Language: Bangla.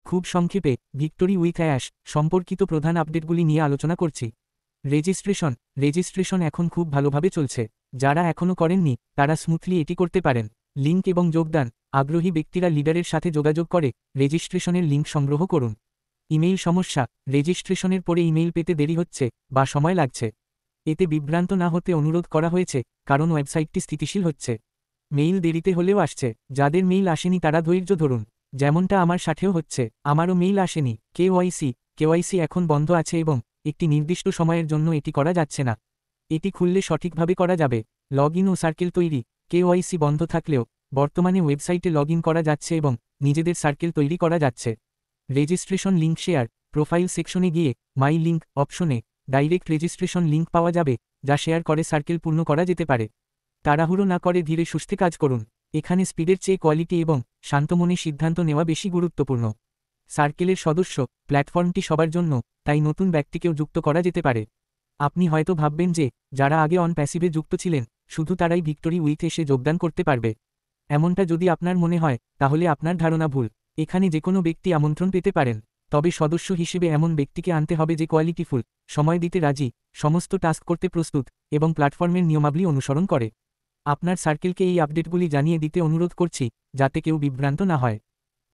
খুব সংক্ষেপে ভিক্টোরি উইথ অ্যাশ সম্পর্কিত প্রধান আপডেটগুলি নিয়ে আলোচনা করছি। রেজিস্ট্রেশন এখন খুব ভালোভাবে চলছে। যারা এখনও করেননি তারা স্মুথলি এটি করতে পারেন। লিঙ্ক এবং যোগদান। আগ্রহী ব্যক্তিরা লিডারের সাথে যোগাযোগ করে রেজিস্ট্রেশনের লিঙ্ক সংগ্রহ করুন। ইমেইল সমস্যা। রেজিস্ট্রেশনের পরে ইমেইল পেতে দেরি হচ্ছে বা সময় লাগছে। এতে বিভ্রান্ত না হতে অনুরোধ করা হয়েছে, কারণ ওয়েবসাইটটি স্থিতিশীল হচ্ছে। মেইল দেরিতে হলেও আসছে। যাদের মেইল আসেনি তারা ধৈর্য ধরুন। যেমনটা আমার সাথেও হচ্ছে, আমারও মেইল আসেনি। কেওয়াইসি এখন বন্ধ আছে এবং একটি নির্দিষ্ট সময়ের জন্য এটি করা যাচ্ছে না। এটি খুললে সঠিকভাবে করা যাবে। লগ ইন ও সার্কেল তৈরি। কেওয়াইসি বন্ধ থাকলেও বর্তমানে ওয়েবসাইটে লগ ইন করা যাচ্ছে এবং নিজেদের সার্কেল তৈরি করা যাচ্ছে। Registration link share. প্রোফাইল সেকশনে গিয়ে মাই লিঙ্ক অপশনে ডাইরেক্ট রেজিস্ট্রেশন লিঙ্ক পাওয়া যাবে, যা শেয়ার করে সার্কেল পূর্ণ করা যেতে পারে। তাড়াহুড়ো না করে ধীরে সুস্থে কাজ করুন। এখানে স্পিডের চেয়ে কোয়ালিটি এবং শান্তমনে সিদ্ধান্ত নেওয়া বেশি গুরুত্বপূর্ণ। সার্কেলের সদস্য। প্ল্যাটফর্মটি সবার জন্য, তাই নতুন ব্যক্তিকেও যুক্ত করা যেতে পারে। আপনি হয়তো ভাববেন যে যারা আগে অন প্যাসিভে যুক্ত ছিলেন শুধু তারাই ভিক্টোরি উইথ এসে যোগদান করতে পারবে। এমনটা যদি আপনার মনে হয় তাহলে আপনার ধারণা ভুল। এখানে যে কোনো ব্যক্তি আমন্ত্রণ পেতে পারেন, তবে সদস্য হিসেবে এমন ব্যক্তিকে আনতে হবে যে কোয়ালিটিফুল, সময় দিতে রাজি, সমস্ত টাস্ক করতে প্রস্তুত এবং প্ল্যাটফর্মের নিয়মাবলী অনুসরণ করে। আপনার সার্কেলকে এই আপডেটগুলি জানিয়ে দিতে অনুরোধ করছি, যাতে কেউ বিভ্রান্ত না হয়।